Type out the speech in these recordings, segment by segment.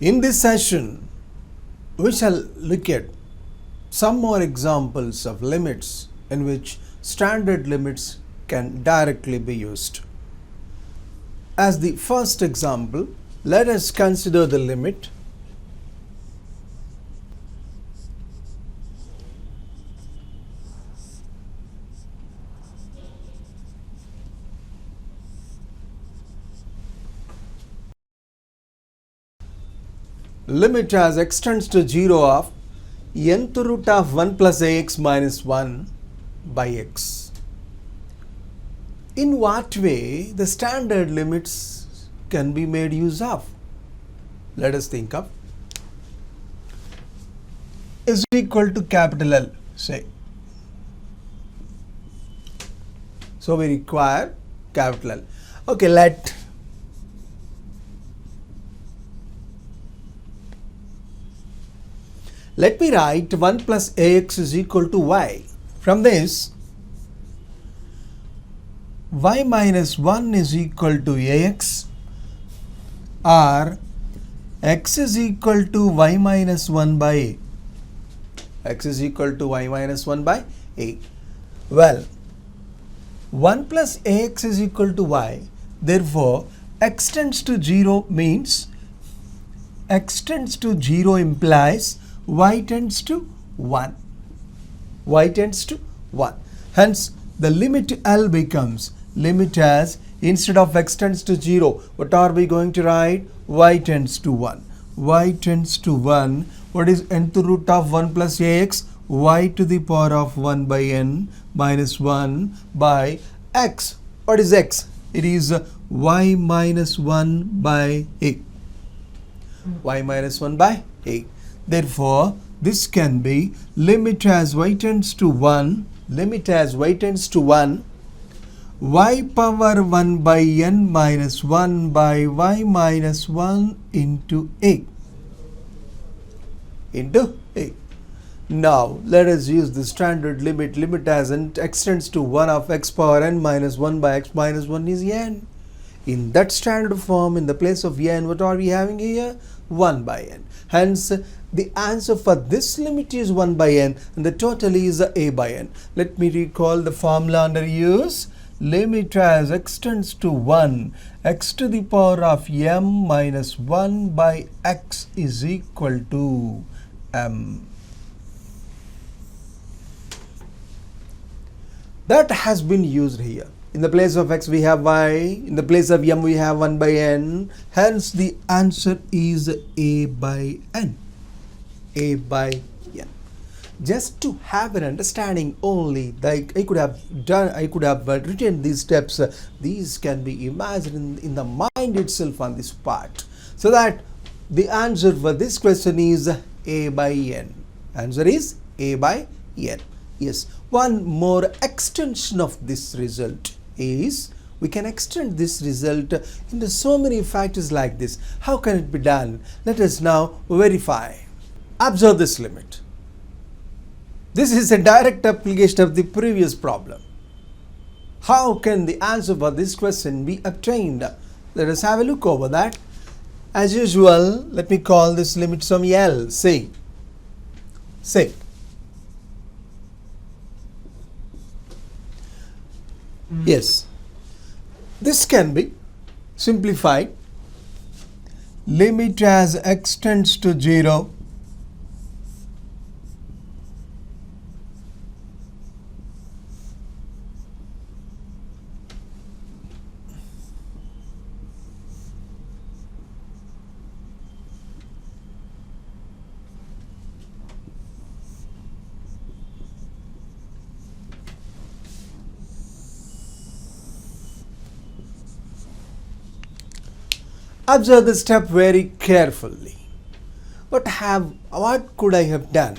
In this session, we shall look at some more examples of limits in which standard limits can directly be used. As the first example, let us consider the limit as x tends to 0 of nth root of 1 plus ax minus 1 by x. In what way the standard limits can be made use of? Let us think of. Is equal to capital L, say. So we require capital L. Okay, let me write 1 plus ax is equal to y. From this, y minus 1 is equal to ax, or x is equal to y minus 1 by a. X is equal to y minus 1 by a. Well, 1 plus ax is equal to y. Therefore, x tends to 0 means x tends to 0 implies y tends to 1. Y tends to 1. Hence, the limit L becomes limit as instead of x tends to 0, what are we going to write? Y tends to 1. Y tends to 1. What is nth root of 1 plus ax? Y to the power of 1 by n minus 1 by x. What is x? It is y minus 1 by a. Y minus 1 by a. Therefore, this can be limit as y tends to 1, limit as y tends to 1, y power 1 by n minus 1 by y minus 1 into a. Into a. Now, let us use the standard limit. Limit as n extends to 1 of x power n minus 1 by x minus 1 is n. In that standard form, in the place of n, what are we having here? 1 by n. Hence, the answer for this limit is 1 by n and the total is a by n. Let me recall the formula under use. Limit as x tends to 1, x to the power of m minus 1 by x is equal to m. That has been used here. In the place of x we have y, in the place of m we have 1 by n. Hence the answer is a by n. A by n. Just to have an understanding only, like I could have written these steps. These can be imagined in the mind itself on this part. So that the answer for this question is a by n. Answer is a by n. Yes. One more extension of this result is we can extend this result into so many factors like this. How can it be done? Let us now verify. Observe this limit. This is a direct application of the previous problem. How can the answer for this question be obtained? Let us have a look over that. As usual, let me call this limit some L. Say. Yes, this can be simplified. Limit as x tends to 0, observe the step very carefully. What could I have done?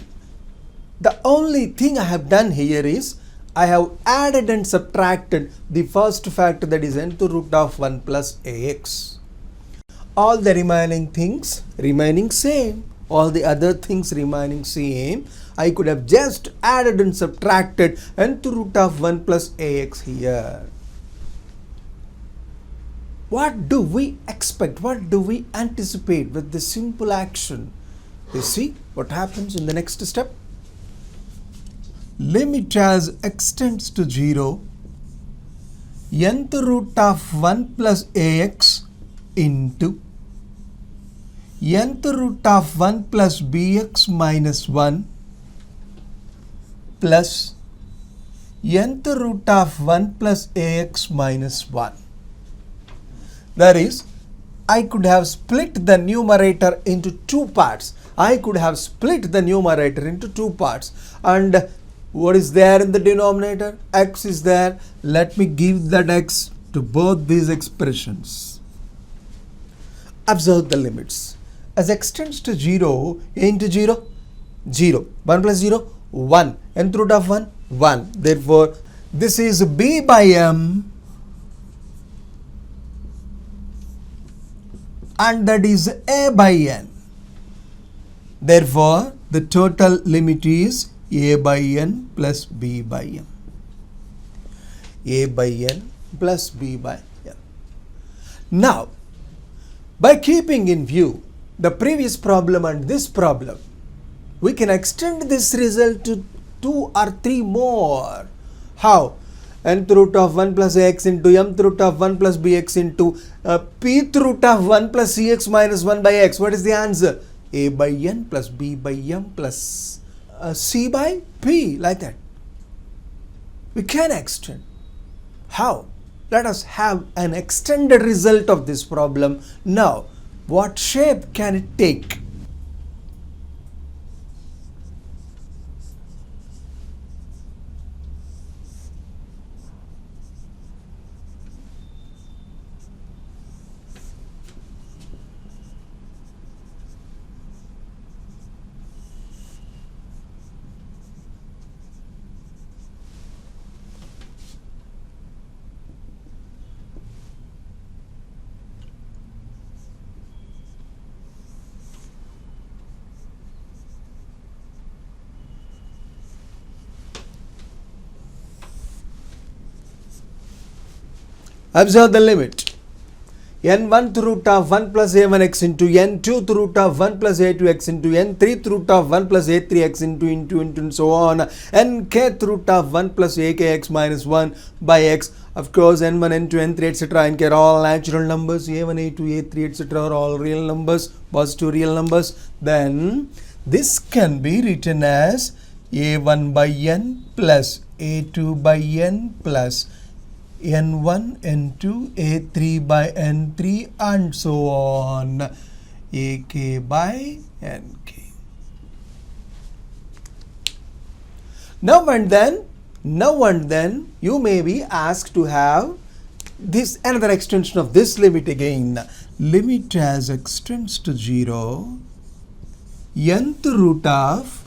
The only thing I have done here is I have added and subtracted the first factor, that is nth root of 1 plus ax. All the remaining things remaining same. All the other things remaining same. I could have just added and subtracted nth root of 1 plus ax here. What do we expect? What do we anticipate with this simple action? You see what happens in the next step? Limit as extends to 0, nth root of 1 plus ax into nth root of 1 plus bx minus 1 plus nth root of 1 plus ax minus 1. That is, I could have split the numerator into two parts. And what is there in the denominator? X is there. Let me give that x to both these expressions. Observe the limits. As x tends to 0, a into 0, 0. 1 plus 0, 1. Nth root of 1, 1. Therefore, this is b by m and that is a by n. Therefore, the total limit is a by n plus b by m. A by n plus b by m. Now, by keeping in view the previous problem and this problem, we can extend this result to 2 or 3 more. How? Nth root of 1 plus ax into mth root of 1 plus bx into pth root of 1 plus cx minus 1 by x. What is the answer? A by n plus b by m plus c by p, like that. We can extend. How? Let us have an extended result of this problem. Now, what shape can it take? Observe the limit. n1th root of 1 plus a1x into n2th root of 1 plus a2x into n3th root of 1 plus a3x into and so on. nkth root of 1 plus akx minus 1 by x. Of course, n1, n2, n3, etc. nk are all natural numbers. a1, a2, a3, etc. are all real numbers, positive real numbers. Then, this can be written as a1 by n plus a2 by n plus n1, n2, a3 by n3 and so on, ak by nk. Now and then, you may be asked to have this another extension of this limit again. Limit as extends to 0, nth root of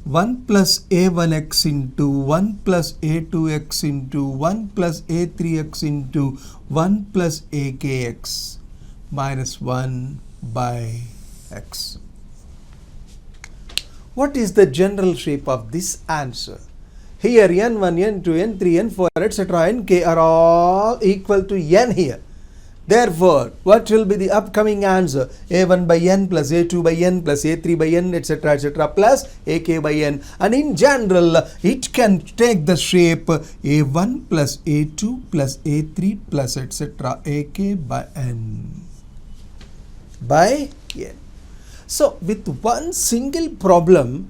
1 plus a1x into 1 plus a2x into 1 plus a3x into 1 plus akx minus 1 by x. What is the general shape of this answer? Here n1, n2, n3, n4, etc. nk are all equal to n here. Therefore, what will be the upcoming answer? a1 by n plus a2 by n plus a3 by n, etc., plus ak by n. And in general, it can take the shape a1 plus a2 plus a3 plus etc. ak by n. By n. So, with one single problem,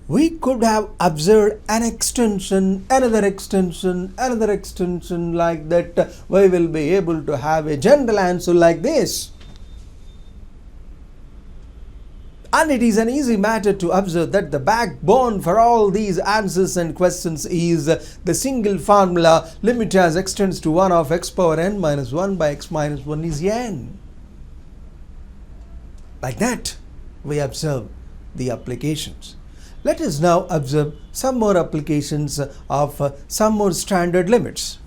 we could have observed an extension, another extension, another extension, like that. We will be able to have a general answer like this. And it is an easy matter to observe that the backbone for all these answers and questions is the single formula, limit as extends to 1 of x power n minus 1 by x minus 1 is n. Like that, we observe the applications. Let us now observe some more applications of some more standard limits.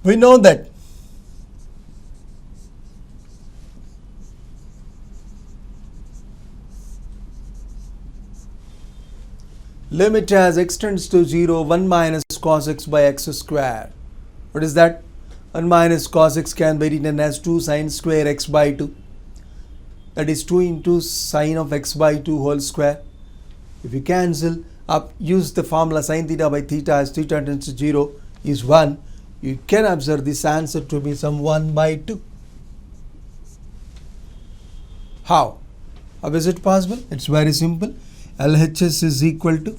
We know that limit as extends to 0, 1 minus cos x by x square. What is that? 1 minus cos x can be written as 2 sin square x by 2. That is 2 into sine of x by 2 whole square. If you cancel up, use the formula sin theta by theta as theta tends to 0 is 1. You can observe this answer to be some 1 by 2. How? How is it possible? It's very simple. LHS is equal to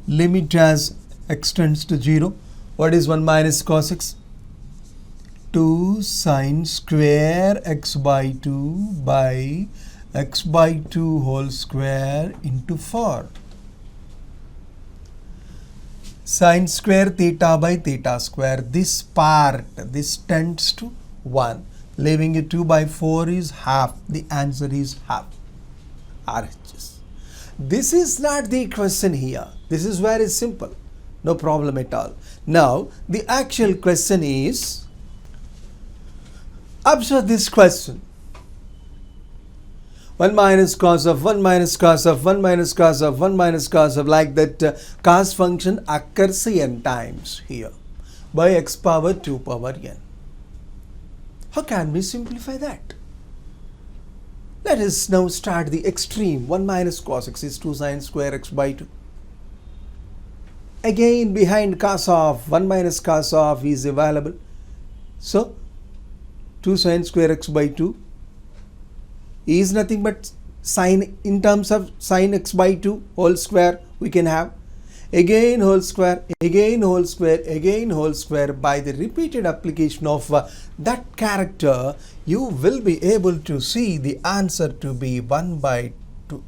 limit as x tends to 0. What is 1 minus cos x? 2 sine square x by 2 by x by 2 whole square into 4. Sine square theta by theta square. This part, this tends to 1. Leaving it 2 by 4 is half. The answer is half. RHS. This is not the question here. This is very simple. No problem at all. Now, the actual question is, observe this question. 1 minus cos of 1 minus cos of 1 minus cos of 1 minus cos of, like that cos function occurs n times here by x power 2 power n. How can we simplify that? Let us now start the extreme. 1 minus cos x is 2 sine square x by 2. Again, behind cos of 1 minus cos of is available. So 2 sine square x by 2 is nothing but sine, in terms of sine x by 2 whole square we can have. Again whole square, again whole square, again whole square. By the repeated application of that character, you will be able to see the answer to be 1 by 2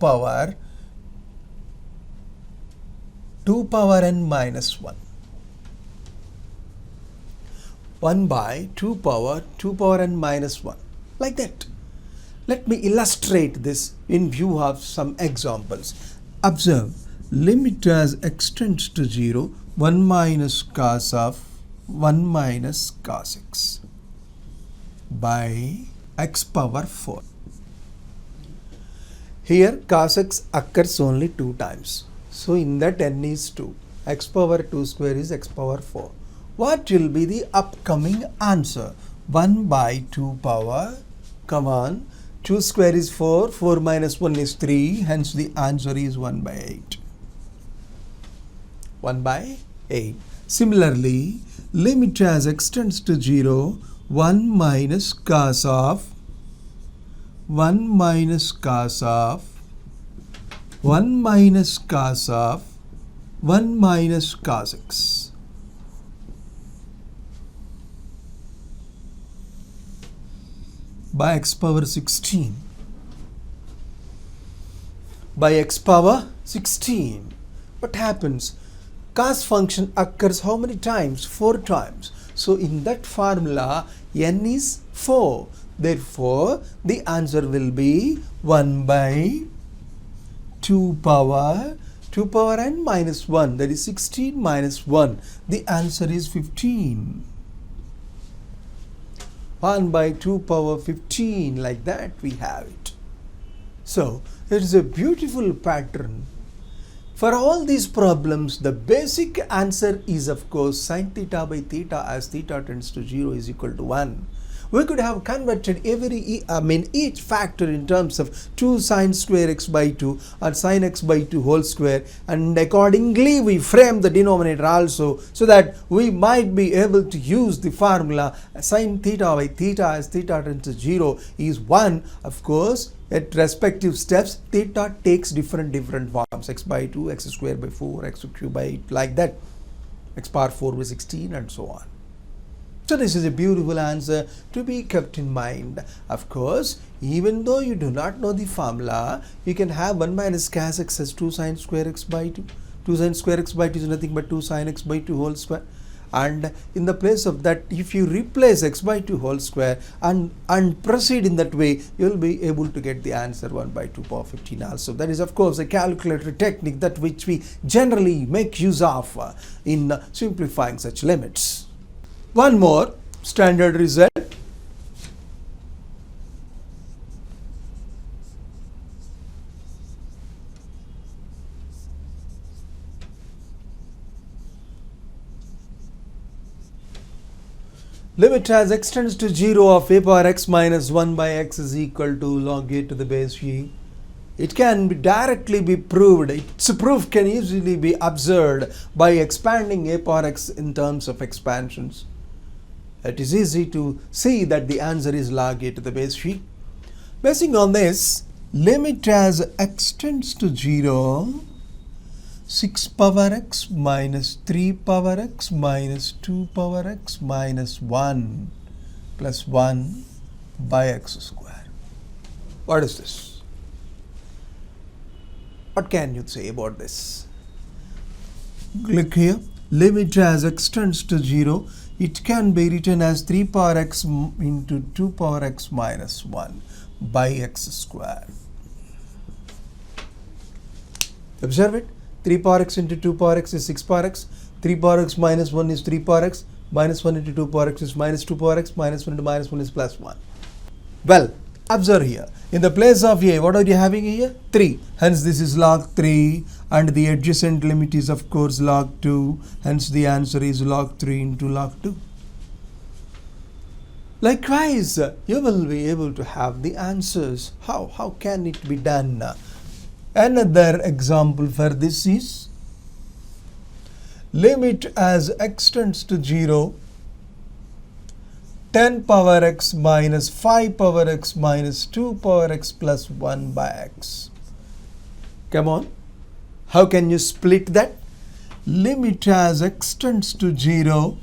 power n minus 1. 1 by 2 power n minus 1. Like that. Let me illustrate this in view of some examples. Observe. Limit as x tends to 0, 1 minus cos of 1 minus cos x by x power 4. Here cos x occurs only 2 times. So in that n is 2. X power 2 square is x power 4. What will be the upcoming answer? 1 by 2 power, come on, 2 square is 4, 4 minus 1 is 3, hence the answer is 1 by 8. 1 by 8. Similarly, limit as x tends to 0, 1 minus cos of 1 minus cos of 1 minus cos of 1 minus cos x by x power 16. By x power 16. What happens? Cos function occurs how many times? 4 times. So in that formula, n is 4. Therefore, the answer will be 1 by 2 power n minus 1. That is 16 minus 1. The answer is 15. 1 by 2 power 15. Like that we have it. So, it is a beautiful pattern. For all these problems, the basic answer is of course sin theta by theta as theta tends to 0 is equal to 1. We could have converted each factor in terms of 2 sine square x by 2 or sine x by 2 whole square, and accordingly we frame the denominator also, so that we might be able to use the formula sin theta by theta as theta tends to 0 is 1. Of course, at respective steps, theta takes different forms, x by 2, x square by 4, x cube by 8, like that, x power 4 by 16 and so on. So this is a beautiful answer to be kept in mind. Of course, even though you do not know the formula, you can have 1 minus cos x as 2 sine square x by 2. 2 sine square x by 2 is nothing but 2 sine x by 2 whole square. And in the place of that, if you replace x by 2 whole square and proceed in that way, you will be able to get the answer 1 by 2 power 15 also. That is of course a calculator technique that which we generally make use of in simplifying such limits. One more standard result. limit as x tends to 0 of a power x minus 1 by x is equal to log a to the base e. It can directly be proved. Its proof can easily be observed by expanding a power x in terms of expansions. It is easy to see that the answer is log a to the base e. Basing on this, limit as x tends to 0, 6 power x minus 3 power x minus 2 power x minus 1 plus 1 by x square. What is this? What can you say about this? Click here. Limit as x tends to 0. It can be written as 3 power x into 2 power x minus 1 by x square. Observe it. 3 power x into 2 power x is 6 power x. 3 power x minus 1 is 3 power x. Minus 1 into 2 power x is minus 2 power x. Minus 1 into minus 1 is plus 1. Well, observe here. In the place of a, what are you having here? 3. Hence this is log 3 and the adjacent limit is of course log 2. Hence the answer is log 3 into log 2. Likewise, you will be able to have the answers. How can it be done? Another example for this is limit as x tends to 0, 10 power x minus 5 power x minus 2 power x plus 1 by x. Come on. How can you split that? Limit as x tends to 0,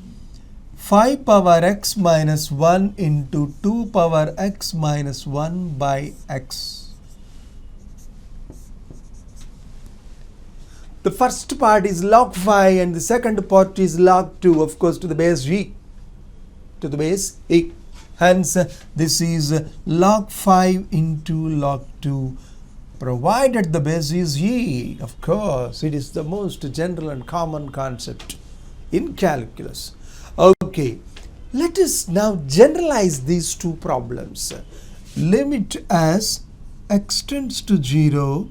5 power x minus 1 into 2 power x minus 1 by x. The first part is log 5 and the second part is log 2, of course, to the base e. To the base e. Hence, this is log 5 into log 2, provided the base is e. Of course, it is the most general and common concept in calculus. Okay, let us now generalize these two problems. Limit as x tends to 0,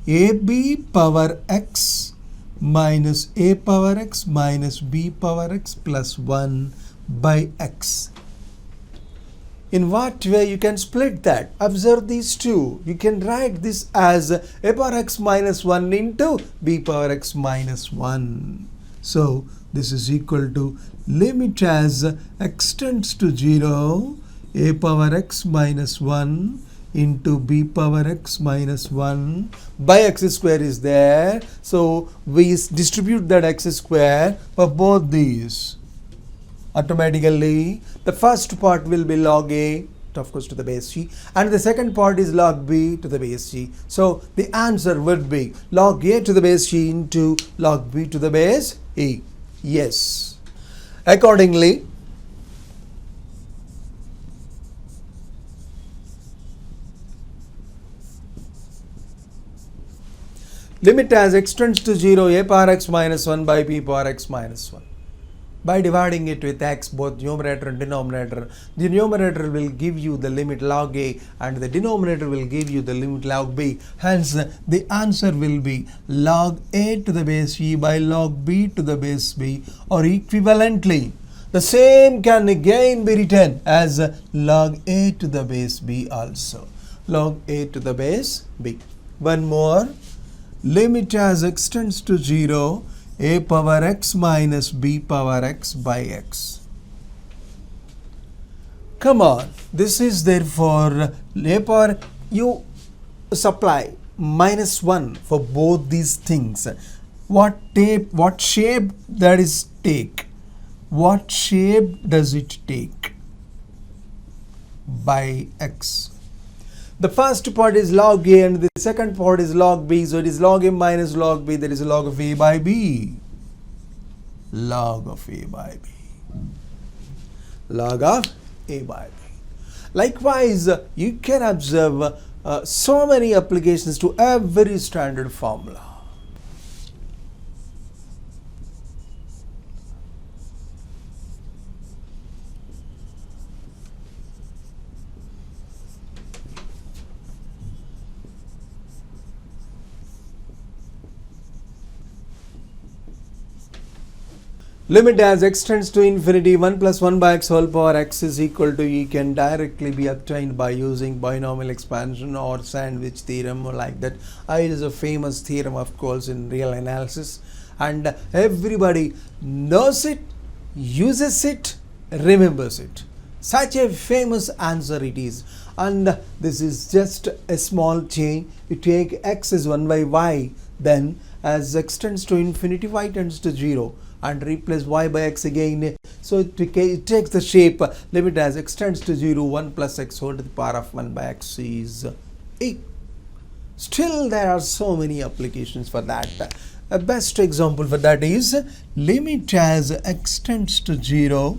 ab power x minus a power x minus b power x plus 1 by x. In what way you can split that? Observe these two. You can write this as a power x minus 1 into b power x minus 1. So this is equal to limit as x tends to 0, a power x minus 1 into b power x minus 1 by x square is there. So we distribute that x square for both these. Automatically, the first part will be log a, of course, to the base e, and the second part is log b to the base e. So the answer would be log a to the base e into log b to the base e. Yes. Accordingly, limit as x tends to 0, a power x minus 1 by b power x minus 1. By dividing it with x, both numerator and denominator, the numerator will give you the limit log a and the denominator will give you the limit log b. Hence, the answer will be log a to the base e by log b to the base b, or equivalently, the same can again be written as log a to the base b also. Log a to the base b. One more. Limit as x tends to 0, a power x minus b power x by x. Come on, this is therefore a power, you supply minus 1 for both these things. What shape that is take? What shape does it take? By x. The first part is log a and the second part is log b. So it is log a minus log b. That is log of a by b. Log of a by b. Log of a by b. Likewise, you can observe so many applications to every standard formula. limit as x tends to infinity 1 plus 1 by x whole power x is equal to e can directly be obtained by using binomial expansion or sandwich theorem or like that. It is a famous theorem, of course, in real analysis, and everybody knows it, uses it, remembers it. Such a famous answer it is, and this is just a small change. You take x as 1 by y, then as x tends to infinity, y tends to 0, and replace y by x again. So it takes the shape limit as x tends to 0, 1 plus x whole to the power of 1 by x is e. Still there are so many applications for that. A best example for that is limit as x tends to 0,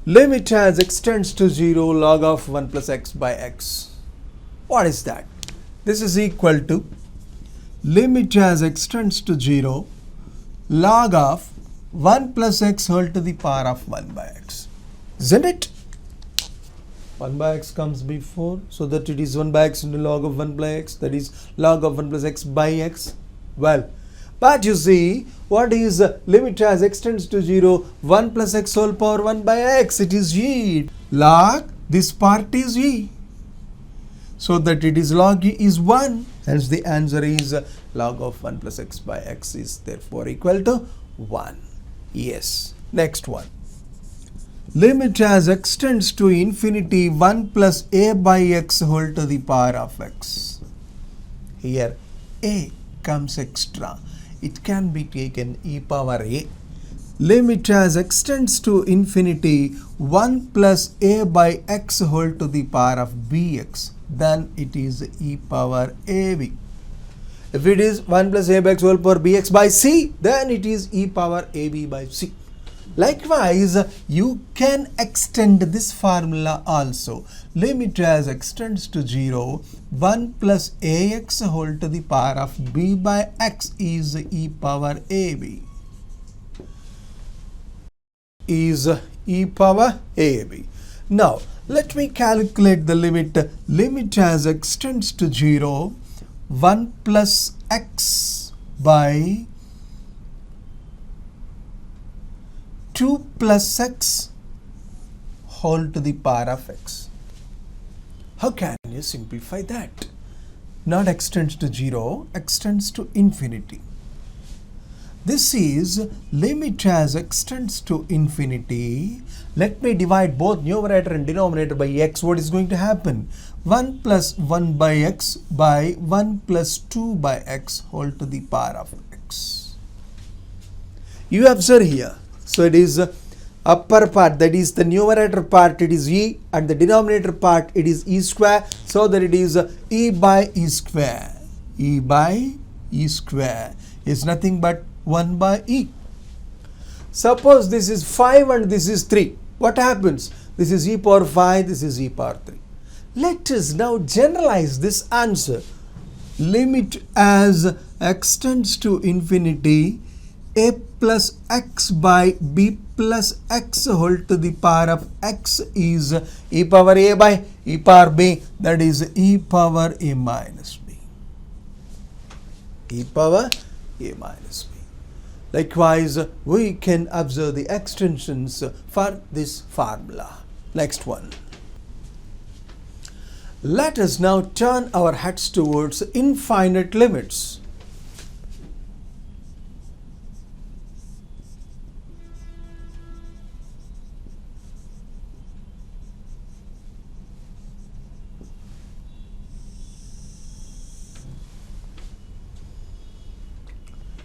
limit as x tends to 0 log of 1 plus x by x. What is that? This is equal to limit as x tends to 0 log of 1 plus x whole to the power of 1 by x. Isn't it? 1 by x comes before, so that it is 1 by x into log of 1 by x, that is log of 1 plus x by x. Well, but you see, what is limit as x tends to 0, 1 plus x whole power 1 by x? It is e. Log, this part is e. So that it is log e is 1. Hence the answer is log of 1 plus x by x is therefore equal to 1. Yes. Next one. Limit as x tends to infinity 1 plus a by x whole to the power of x. Here a comes extra. It can be taken e power a. Limit as x tends to infinity 1 plus a by x whole to the power of bx. Then it is e power ab. If it is 1 plus a by x whole power bx by c, then it is e power ab by c. Likewise, you can extend this formula also. Limit as x tends to 0, 1 plus ax whole to the power of b by x is e power ab. Is e power ab. Now, let me calculate the limit. Limit as x tends to 0, 1 plus x by 2 plus x whole to the power of x. How can you simplify that? Not x tends to 0, x tends to infinity. This is limit as x tends to infinity. Let me divide both numerator and denominator by x. What is going to happen? 1 plus 1 by x by 1 plus 2 by x whole to the power of x. You observe here. So it is upper part, that is the numerator part, it is e, and the denominator part, it is e square, so that it is e by e square. E by e square is nothing but 1 by e. Suppose this is 5 and this is 3. What happens? This is e power 5, this is e power 3. Let us now generalize this answer. Limit as x tends to infinity, a plus x by b plus x whole to the power of x is e power a by e power b, that is e power a minus b. E power a minus b. Likewise, we can observe the extensions for this formula. Next one. Let us now turn our heads towards infinite limits.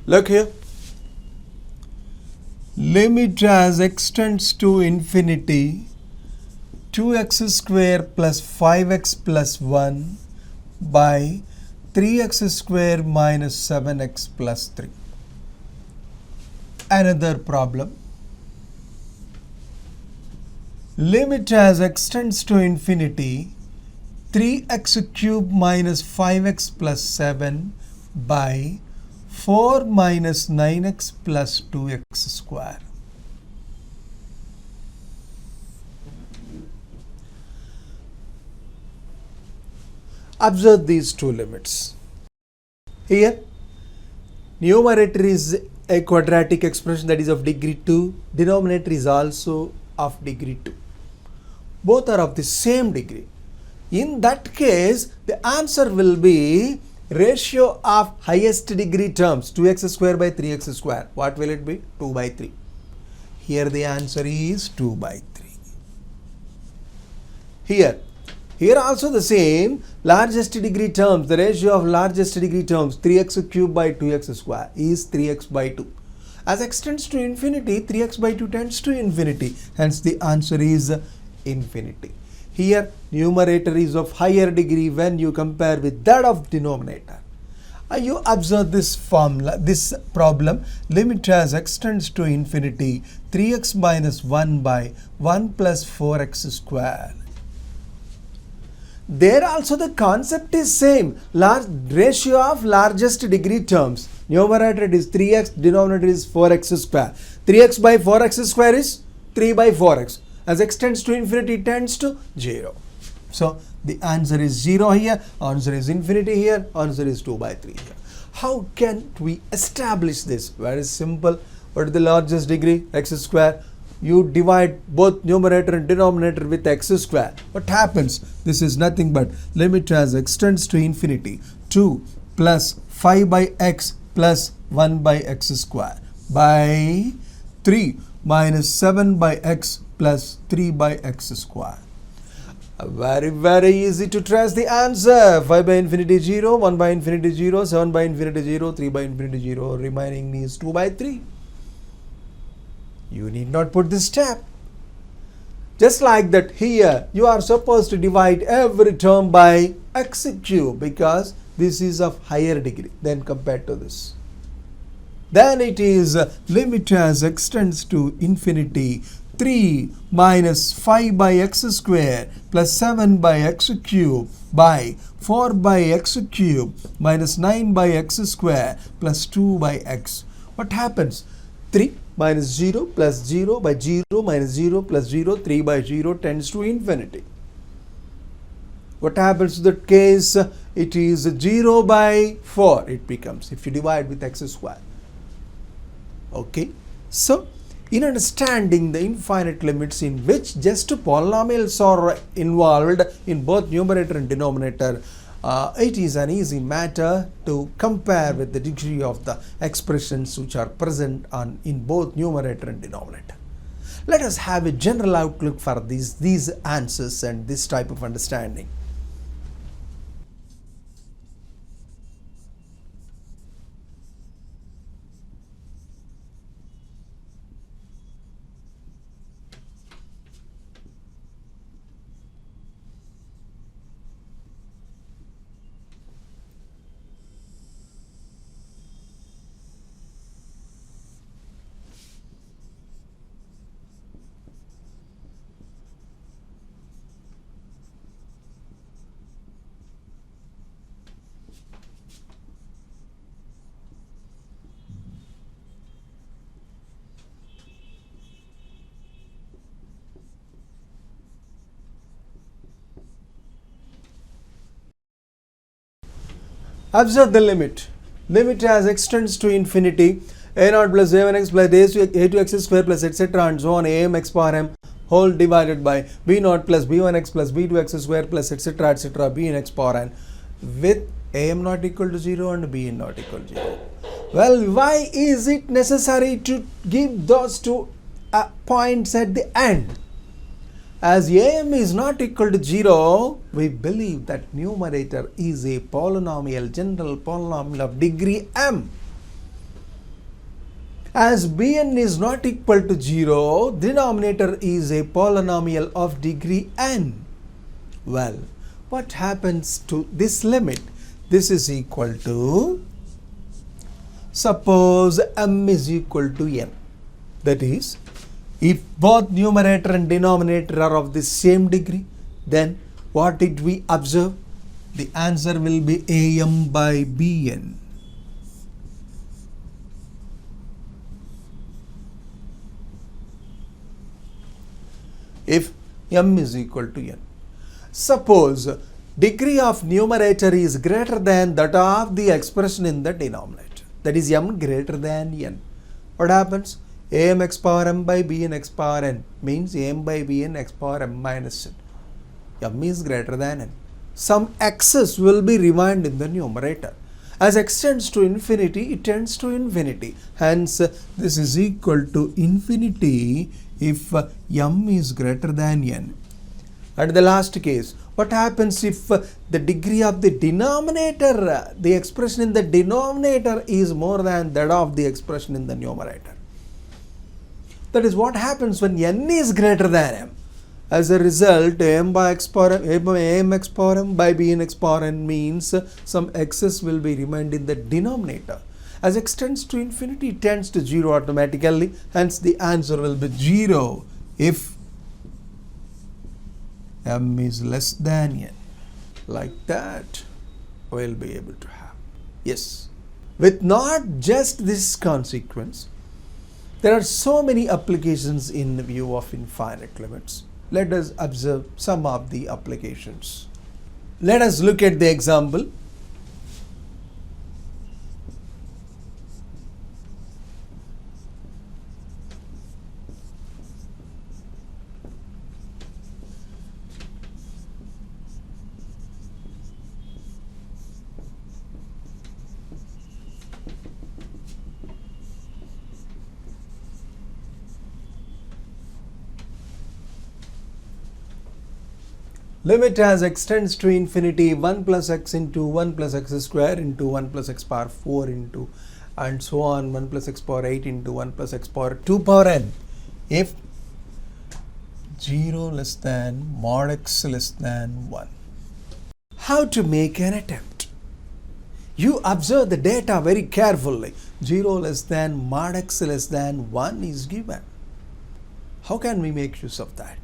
Look here. Limit as x tends to infinity, 2x square plus 5x plus 1 by 3x square minus 7x plus 3. Another problem. Limit as x tends to infinity, 3x cube minus 5x plus 7 by 4 minus 9x plus 2x square. Observe these two limits. Here, numerator is a quadratic expression that is of degree 2. Denominator is also of degree 2. Both are of the same degree. In that case, the answer will be ratio of highest degree terms 2x square by 3x square. What will it be? 2 by 3. Here the answer is 2 by 3. Here also the same, largest degree terms, the ratio of largest degree terms 3x cube by 2x square is 3x by 2. As x tends to infinity, 3x by 2 tends to infinity. Hence the answer is infinity. Here numerator is of higher degree when you compare with that of denominator. You observe this formula, this problem, limit as x tends to infinity 3x minus 1 by 1 plus 4x square. There also the concept is same, large ratio of largest degree terms. Numerator is 3x, denominator is 4x square. 3x by 4x square is 3 by 4x. As x tends to infinity, it tends to 0. So the answer is 0 here, answer is infinity here, answer is 2 by 3 here. How can we establish this? Very simple. What is the largest degree? X square. You divide both numerator and denominator with x square. What happens? This is nothing but limit as x tends to infinity 2 plus 5 by x plus 1 by x square by 3 minus 7 by x plus 3 by x square. Very easy to trace the answer. 5 by infinity 0, 1 by infinity 0, 7 by infinity 0, 3 by infinity 0. Remaining is 2 by 3. You need not put this step. Just like that, here you are supposed to divide every term by x cube because this is of higher degree than compared to this. Then it is limit as x tends to infinity 3 minus 5 by x square plus 7 by x cube by 4 by x cube minus 9 by x square plus 2 by x. What happens? 3 minus 0 plus 0 by 0 minus 0 plus 0, 3 by 0 tends to infinity. What happens to that case? It is 0 by 4 it becomes if you divide with x square. Okay. So, in understanding the infinite limits in which just polynomials are involved in both numerator and denominator, it is an easy matter to compare with the degree of the expressions which are present in both numerator and denominator. Let us have a general outlook for these answers and this type of understanding. Observe the limit. Limit as x tends to infinity, a0 plus a1x plus a2x square plus etc. and so on, am x power m whole divided by b0 plus b1x plus b2x square plus etc. bn x power n with am not equal to 0 and bn not equal to 0. Well, why is it necessary to give those two points at the end? As am is not equal to 0, we believe that numerator is a polynomial, general polynomial of degree m. As bn is not equal to 0, denominator is a polynomial of degree n. Well, what happens to this limit? This is equal to, suppose m is equal to n. That is, if both numerator and denominator are of the same degree, then what did we observe? The answer will be am by bn. If m is equal to n. Suppose degree of numerator is greater than that of the expression in the denominator. That is m greater than n. What happens? am x power m by bn x power n means m by bn x power m minus n. M is greater than n. Some x's will be remained in the numerator. As x tends to infinity, it tends to infinity. Hence, this is equal to infinity if m is greater than n. And the last case, what happens if the degree of the denominator, the expression in the denominator is more than that of the expression in the numerator? That is what happens when n is greater than m. As a result, am x power m by bn x power n means some x's will be remained in the denominator. As x tends to infinity, it tends to 0 automatically. Hence, the answer will be 0 if m is less than n. Like that, we'll be able to have. Yes. With not just this consequence, there are so many applications in view of infinite limits. Let us observe some of the applications. Let us look at the example. Limit as x tends to infinity 1 plus x into 1 plus x square into 1 plus x power 4 into and so on 1 plus x power 8 into 1 plus x power 2 power n if 0 less than mod x less than 1. How to make an attempt? You observe the data very carefully. 0 less than mod x less than 1 is given. How can we make use of that?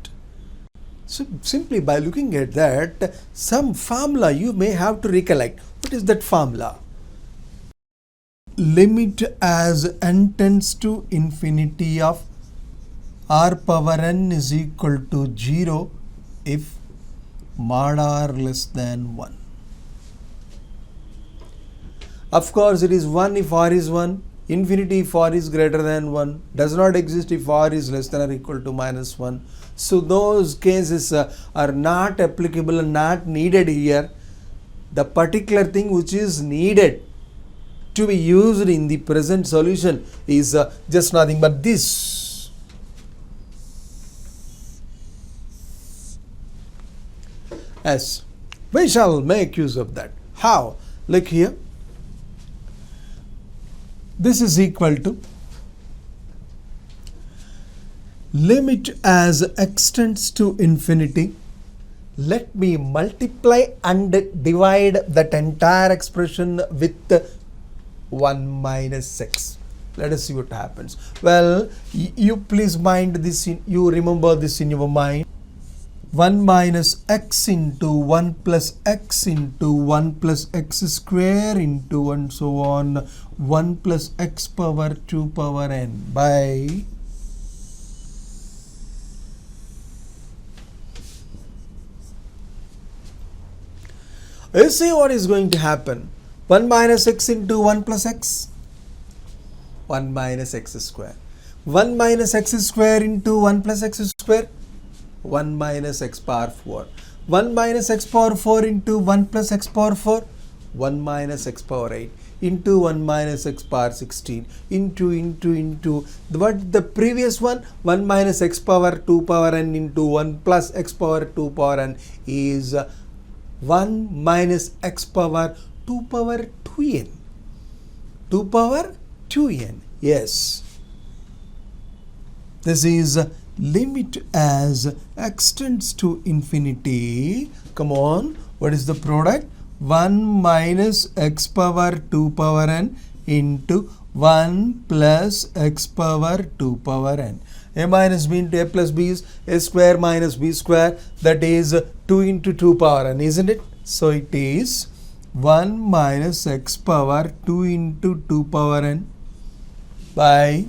So simply by looking at that, some formula you may have to recollect. What is that formula? Limit as n tends to infinity of r power n is equal to 0 if mod r less than 1. Of course, it is 1 if r is 1, infinity if r is greater than 1, does not exist if r is less than or equal to minus 1. So those cases are not applicable and not needed here. The particular thing which is needed to be used in the present solution is just nothing but this. Yes, we shall make use of that. How? Look here. This is equal to limit as x tends to infinity. Let me multiply and divide that entire expression with 1 minus x. Let us see what happens. Well, you please mind this, you remember this in your mind. 1 minus x into 1 plus x into 1 plus x square into and so on 1 plus x power 2 power n by you see what is going to happen. 1 minus x into 1 plus x, 1 minus x square. 1 minus x square into 1 plus x square, 1 minus x power 4. 1 minus x power 4 into 1 plus x power 4, 1 minus x power 8 into 1 minus x power 16 into what the previous one, 1 minus x power 2 power n into 1 plus x power 2 power n is 1 minus x power 2 power 2n. 2 power 2n. Yes. This is limit as x tends to infinity. Come on. What is the product? 1 minus x power 2 power n into 1 plus x power 2 power n. A minus b into a plus b is a square minus b square, that is 2 into 2 power n, isn't it? So it is 1 minus x power 2 into 2 power n by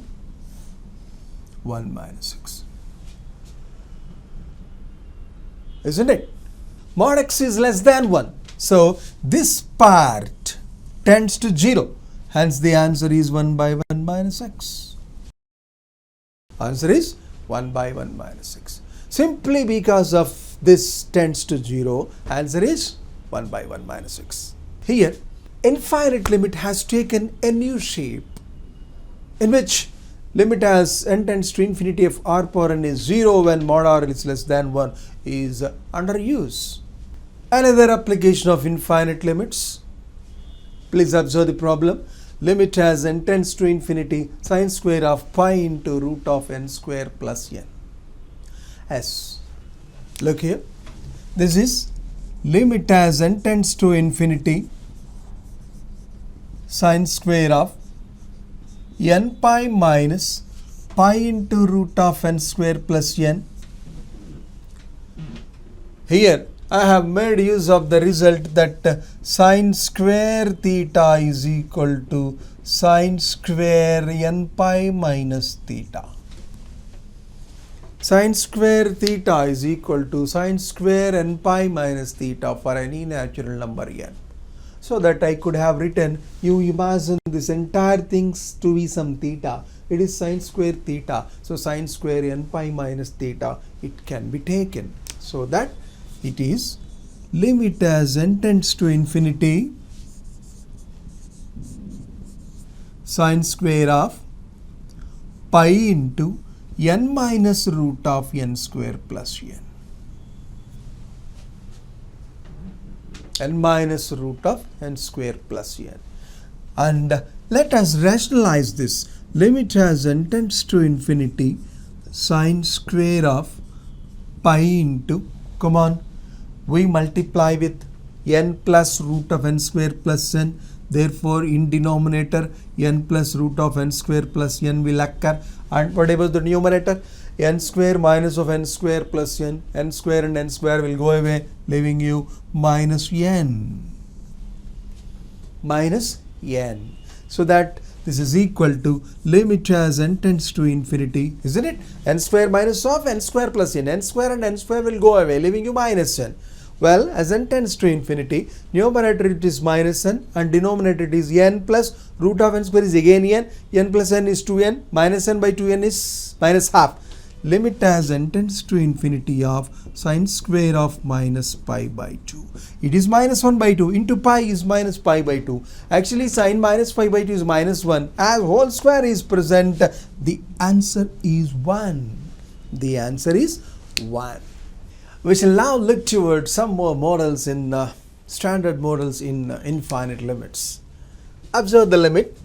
1 minus x. Isn't it? mod x is less than 1. So this part tends to 0. Hence the answer is 1 by 1 minus x. Answer is 1 by 1 minus x. Simply because of this tends to 0, answer is 1 by 1 minus x. Here, infinite limit has taken a new shape in which limit as n tends to infinity of r power n is 0 when mod r is less than 1 is under use. Another application of infinite limits. Please observe the problem. Limit as n tends to infinity sine square of pi into root of n square plus n. Yes. Look here. This is limit as n tends to infinity sine square of n pi minus pi into root of n square plus n. Here I have made use of the result that sine square theta is equal to sine square n pi minus theta. Sine square theta is equal to sine square n pi minus theta for any natural number n. So that I could have written, you imagine this entire things to be some theta. It is sine square theta. So sine square n pi minus theta, it can be taken. So that it is limit as n tends to infinity sine square of pi into n minus root of n square plus n. N minus root of n square plus n. And let us rationalize this. Limit as n tends to infinity sine square of pi into, come on, we multiply with n plus root of n square plus n. Therefore, in denominator, n plus root of n square plus n will occur. And what about the numerator? N square minus of n square plus n. N square and n square will go away, leaving you minus n. Minus n. So that this is equal to limit as n tends to infinity, isn't it? N square minus of n square plus n. N square and n square will go away, leaving you minus n. Well, as n tends to infinity, numerator it is minus n and denominator it is n plus root of n square is again n. N plus n is 2n. Minus n by 2n is minus half. Limit as n tends to infinity of sine square of minus pi by 2. It is minus 1 by 2 into pi is minus pi by 2. Actually, sine minus pi by 2 is minus 1. As whole square is present, the answer is 1. The answer is 1. We shall now look towards some more models in standard models in infinite limits. Observe the limit.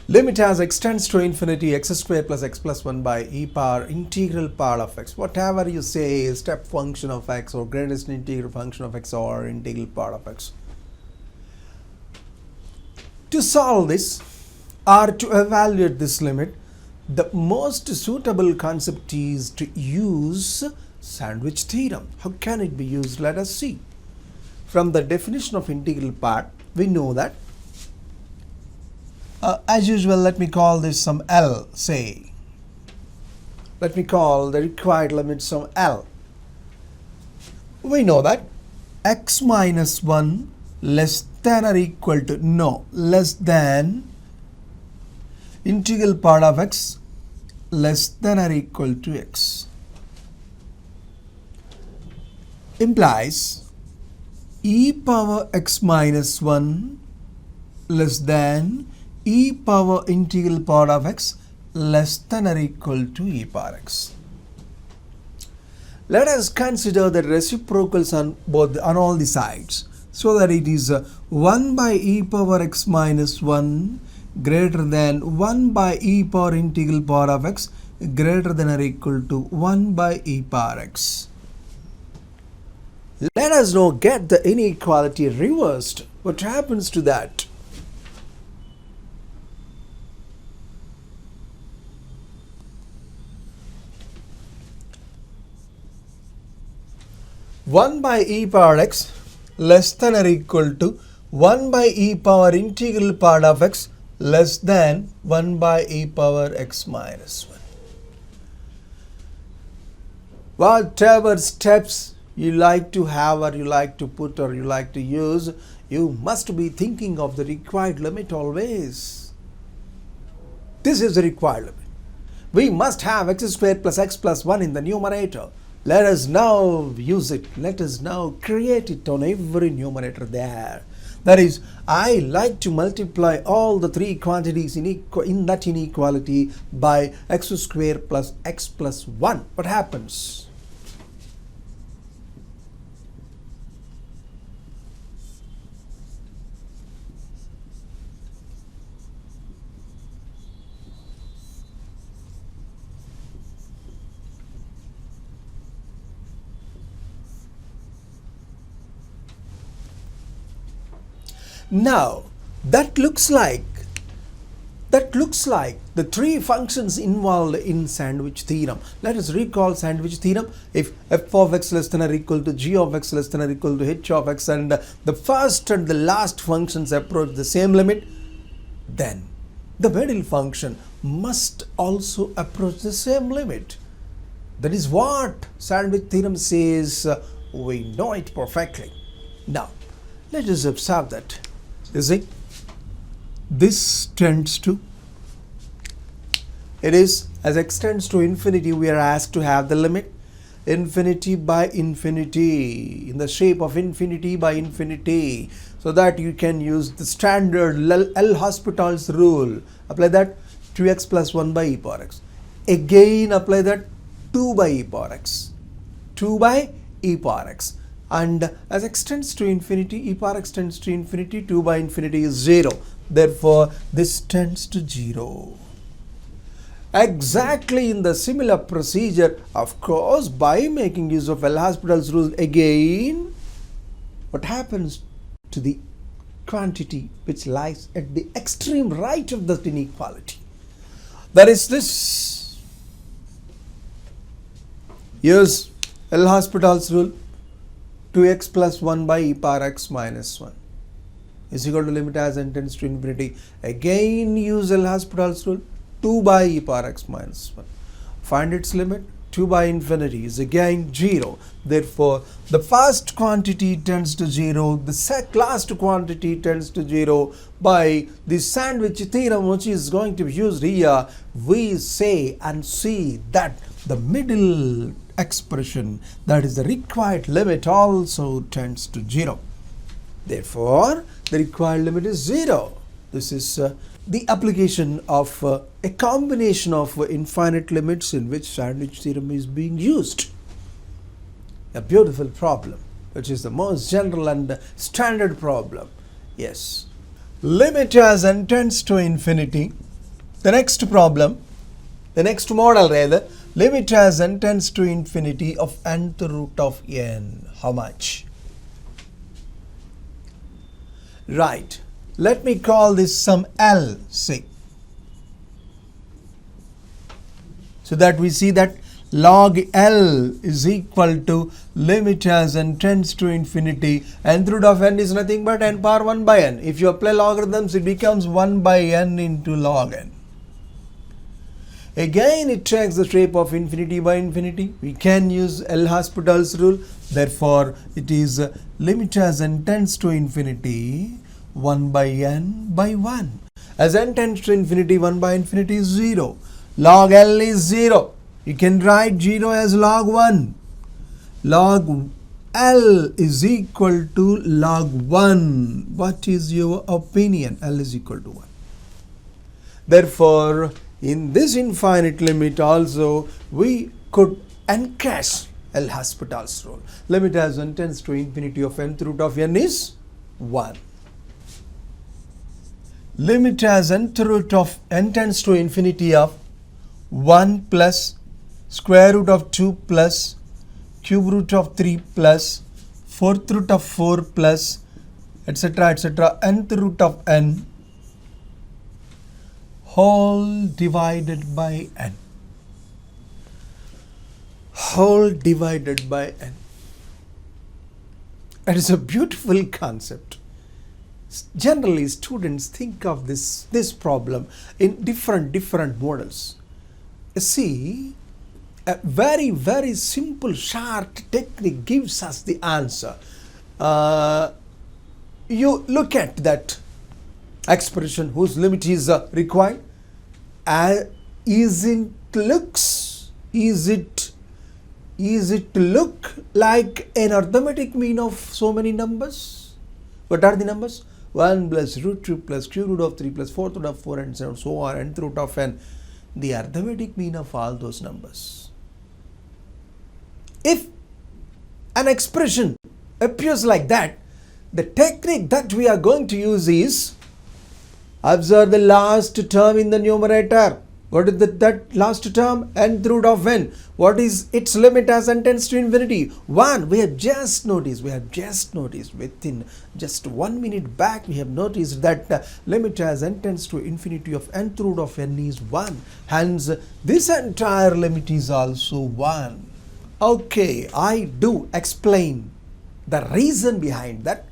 Limit as x tends to infinity x square plus x plus 1 by e power integral part of x. Whatever you say, step function of x or greatest integral function of x or integral part of x. To solve this or to evaluate this limit, the most suitable concept is to use sandwich theorem. How can it be used? Let us see. From the definition of integral part, we know that as usual, let me call this some L, say. Let me call the required limit some L. We know that x minus 1 less than or equal to, no, less than integral part of x less than or equal to x implies e power x minus 1 less than e power integral part of x less than or equal to e power x. Let us consider the reciprocals on all the sides, so that it is 1 by e power x minus 1 greater than 1 by e power integral part of x greater than or equal to 1 by e power x. Let us now get the inequality reversed. What happens to that? 1 by e power x less than or equal to 1 by e power integral part of x less than 1 by e power x minus 1. Whatever steps you like to have or you like to put or you like to use, you must be thinking of the required limit always. This is the required limit. We must have x squared plus x plus 1 in the numerator. Let us now use it. Let us now create it on every numerator there. That is, I like to multiply all the three quantities in that inequality by x squared plus x plus 1. What happens? Now, that looks like the three functions involved in sandwich theorem. Let us recall sandwich theorem. If f of x less than or equal to g of x less than or equal to h of x and the first and the last functions approach the same limit, then the middle function must also approach the same limit. That is what sandwich theorem says. We know it perfectly. Now, let us observe that. You see, this tends to, it is as x tends to infinity, we are asked to have the limit infinity by infinity in the shape of infinity by infinity, so that you can use the standard L'Hospital's rule. Apply that 2x plus 1 by e power x. Again apply that 2 by e power x. 2 by e power x. And as x tends to infinity, e power x tends to infinity, 2 by infinity is 0. Therefore, this tends to 0. Exactly in the similar procedure, of course, by making use of L'Hospital's rule again, what happens to the quantity which lies at the extreme right of the inequality? That is this. Use L'Hospital's rule. 2x plus 1 by e power x minus 1 is equal to limit as n tends to infinity. Again use L'Hospital's rule. 2 by e power x minus 1. Find its limit. 2 by infinity is again 0. Therefore, the first quantity tends to 0. The last quantity tends to 0. By the sandwich theorem, which is going to be used here, we say and see that the middle expression, that is the required limit, also tends to 0. Therefore, the required limit is 0. This is the application of a combination of infinite limits in which sandwich theorem is being used. A beautiful problem, which is the most general and standard problem. Yes. Limit as n tends to infinity. The next problem, the next model rather, limit as n tends to infinity of nth root of n. How much? Right. Let me call this some L, say. So that we see that log L is equal to limit as n tends to infinity. Nth root of n is nothing but n power 1 by n. If you apply logarithms, it becomes 1 by n into log n. Again, it takes the shape of infinity by infinity. We can use L'Hospital's rule. Therefore, it is limit as n tends to infinity 1 by n by 1. As n tends to infinity, 1 by infinity is 0. Log L is 0. You can write 0 as log 1. Log L is equal to log 1. What is your opinion? L is equal to 1. Therefore, in this infinite limit also, we could encash L'Hospital's rule. Limit as n tends to infinity of nth root of n is 1. Limit as nth root of n tends to infinity of 1 plus square root of 2 plus cube root of 3 plus fourth root of 4 plus etc. nth root of n whole divided by n. Whole divided by n. That is a beautiful concept. Generally, students think of this problem in different models. See, a very simple short technique gives us the answer. You look at that expression whose limit is required. Is it look like an arithmetic mean of so many numbers? What are the numbers? 1 plus root 2 plus cube root of 3 plus 4th root of 4 and so on, nth root of n. The arithmetic mean of all those numbers. If an expression appears like that, the technique that we are going to use is, observe the last term in the numerator. What is that last term? Nth root of n. What is its limit as n tends to infinity? 1. We have just noticed within just 1 minute back, we have noticed that limit as n tends to infinity of nth root of n is 1. Hence, this entire limit is also 1. Okay, I do explain the reason behind that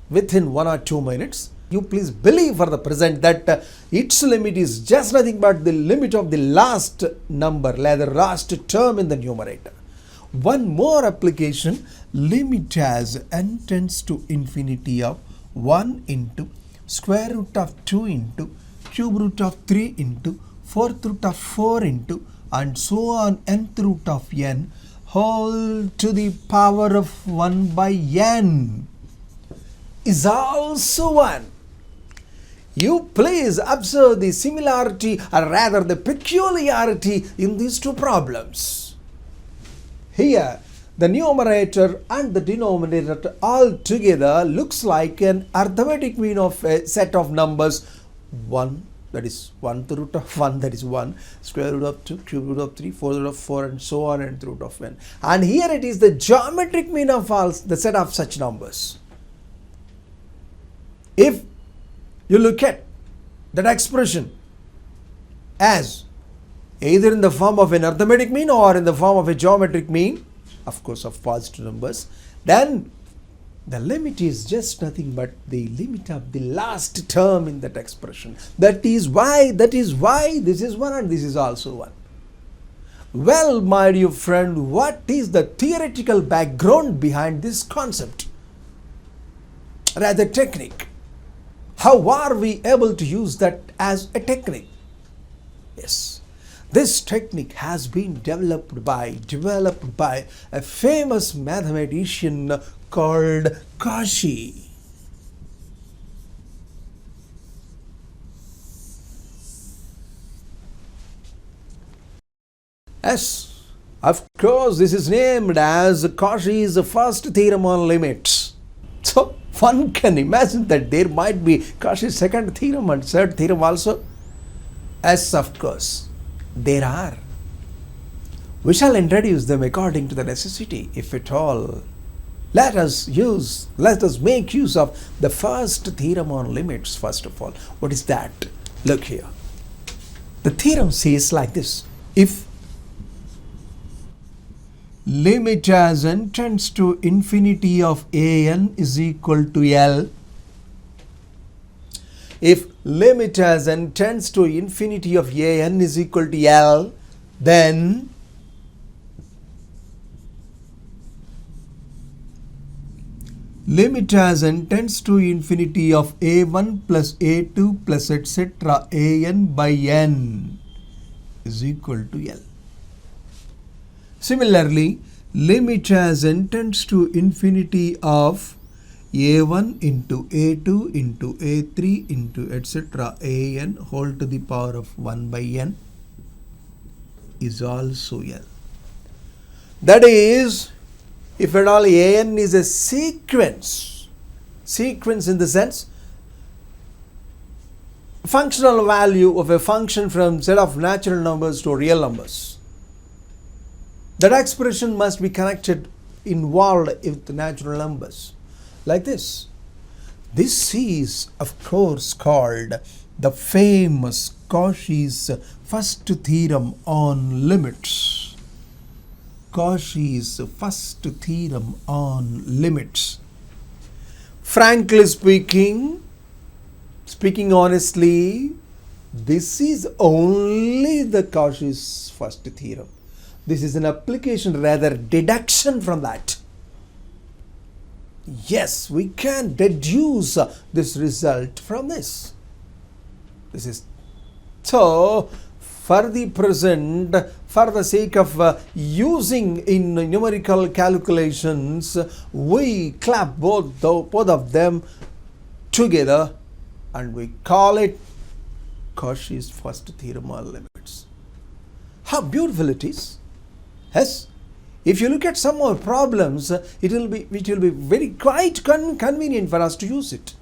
within 1 or 2 minutes. You please believe for the present that its limit is just nothing but the limit of the last number, rather last term in the numerator. One more application, limit as n tends to infinity of 1 into square root of 2 into cube root of 3 into 4th root of 4 into and so on nth root of n whole to the power of 1 by n is also 1. You please observe the similarity or rather the peculiarity in these two problems. Here, the numerator and the denominator all together looks like an arithmetic mean of a set of numbers 1, that is 1 to root of 1, that is 1, square root of 2, cube root of 3, 4 root of 4 and so on and root of n. And here it is the geometric mean of all the set of such numbers. If you look at that expression as either in the form of an arithmetic mean or in the form of a geometric mean, of course of positive numbers, then the limit is just nothing but the limit of the last term in that expression. That is why this is 1 and this is also 1. Well, my dear friend, what is the theoretical background behind this concept? Rather technique. How are we able to use that as a technique? Yes, this technique has been developed by a famous mathematician called Cauchy. Yes, of course, this is named as Cauchy's first theorem on limits. So, one can imagine that there might be Cauchy's second theorem and third theorem also. Yes, of course, there are. We shall introduce them according to the necessity, if at all. Let us make use of the first theorem on limits first of all. What is that? Look here. The theorem says like this. If limit as n tends to infinity of an is equal to L. If limit as n tends to infinity of an is equal to L, then limit as n tends to infinity of a1 plus a2 plus etc. an by n is equal to L. Similarly, limit as n tends to infinity of a1 into a2 into a3 into etc. an whole to the power of 1 by n is also L. That is, if at all an is a sequence in the sense functional value of a function from set of natural numbers to real numbers, that expression must be involved with natural numbers. Like this. This is, of course, called the famous Cauchy's first theorem on limits. Cauchy's first theorem on limits. Frankly speaking honestly, this is only the Cauchy's first theorem. This is an application, rather deduction from that. Yes, we can deduce this result from this. This is so. For the present, for the sake of using in numerical calculations, we clap both of them together and we call it Cauchy's first theorem or limits. How beautiful it is! Yes. If you look at some more problems, it will be very quite convenient for us to use it.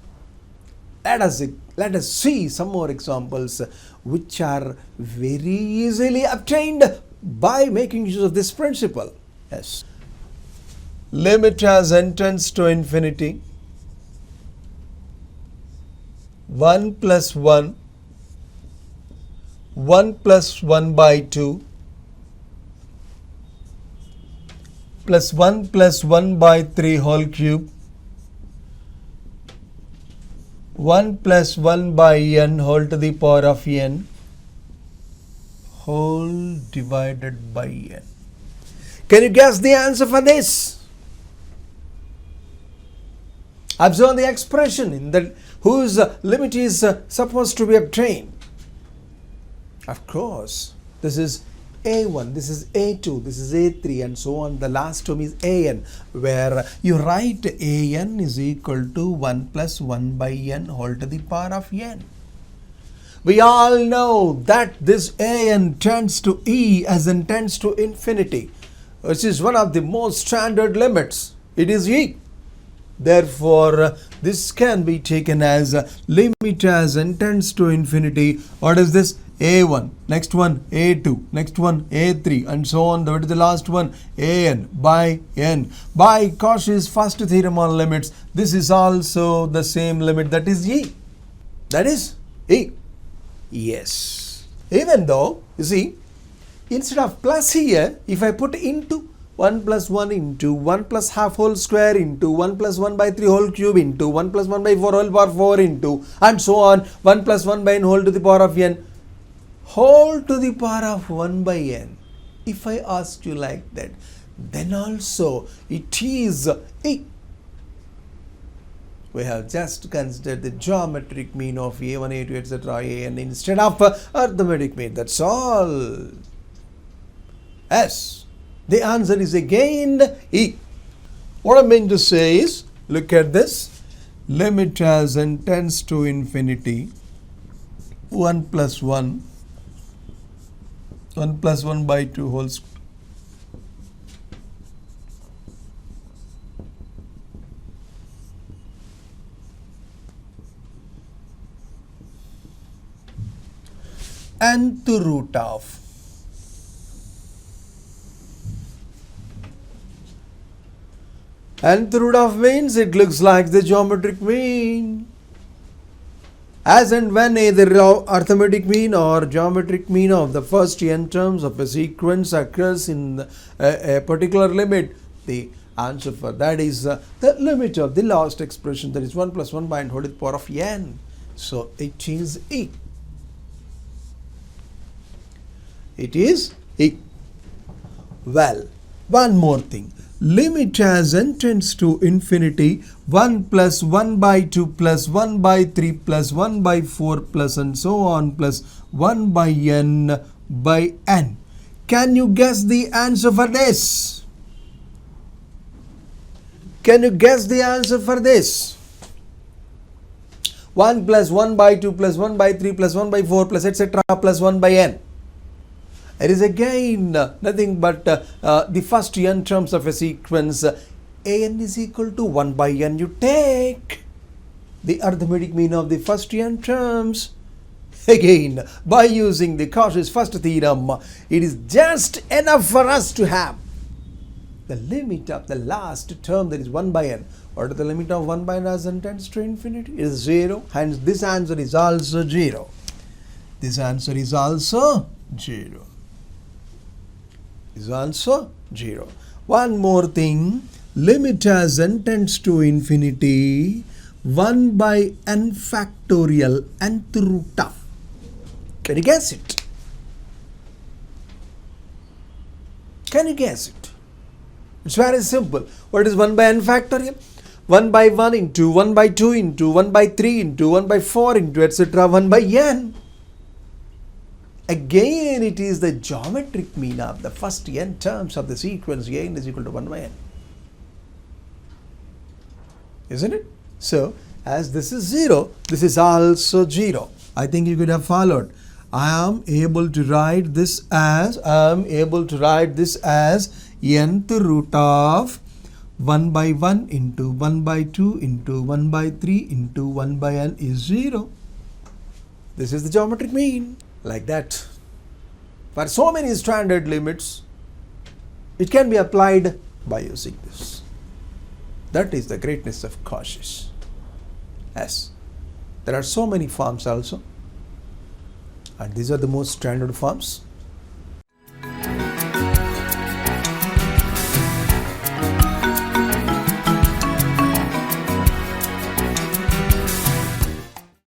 Let us see some more examples which are very easily obtained by making use of this principle. Yes. Limit as n tends to infinity. 1 plus 1, 1 plus 1 by 2, plus 1 plus 1 by 3 whole cube, 1 plus 1 by n whole to the power of n whole divided by n. Can you guess the answer for this? Observe the expression in that whose limit is supposed to be obtained. Of course, this is a1, this is a2, this is a3 and so on. The last term is an, where you write an is equal to 1 plus 1 by n whole to the power of n. We all know that this an tends to e as in tends to infinity, which is one of the most standard limits. It is e. Therefore, this can be taken as limit as n tends to infinity. What is this? a1, next one a2, next one a3 and so on. That is the last one, an by n. By Cauchy's first theorem on limits, this is also the same limit, that is e. That is e. Yes. Even though, you see, instead of plus here, if I put into 1 plus 1 into 1 plus half whole square into 1 plus 1 by 3 whole cube into 1 plus 1 by 4 whole power 4 into and so on, 1 plus 1 by n whole to the power of n whole to the power of 1 by n. If I ask you like that, then also it is e. We have just considered the geometric mean of a1, a2, etc. an instead of arithmetic mean. That's all. Yes. The answer is again e. What I mean to say is, look at this. Limit as n tends to infinity, 1 plus 1, 1 plus 1 by 2 whole square. Nth root of nth root of means it looks like the geometric mean. As and when either arithmetic mean or geometric mean of the first n terms of a sequence occurs in a particular limit, the answer for that is the limit of the last expression, that is 1 plus 1 by n whole to the power of n. So it is e. It is e. Well, one more thing. Limit as n tends to infinity, 1 plus 1 by 2 plus 1 by 3 plus 1 by 4 plus and so on plus 1 by n by n. Can you guess the answer for this? Can you guess the answer for this? 1 plus 1 by 2 plus 1 by 3 plus 1 by 4 plus etc. plus 1 by n. It is again nothing but the first n terms of a sequence. An is equal to 1 by n. You take the arithmetic mean of the first n terms. Again, by using the Cauchy's first theorem, it is just enough for us to have the limit of the last term, that is 1 by n. What is the limit of 1 by n as n tends to infinity? It is 0. Hence, this answer is also 0. This answer is also 0. Is also 0. One more thing, limit as n tends to infinity, 1 by n factorial nth root of. Can you guess it? Can you guess it? It's very simple. What is 1 by n factorial? 1 by 1 into 1 by 2 into 1 by 3 into 1 by 4 into etc. 1 by n. Again, it is the geometric mean of the first n terms of the sequence n is equal to 1 by n. Isn't it? So, as this is 0, this is also 0. I think you could have followed. I am able to write this as nth root of 1 by 1 into 1 by 2 into 1 by 3 into 1 by n is 0. This is the geometric mean. Like that. For so many standard limits, it can be applied by using this. That is the greatness of cautious. Yes. There are so many forms also. And these are the most standard forms.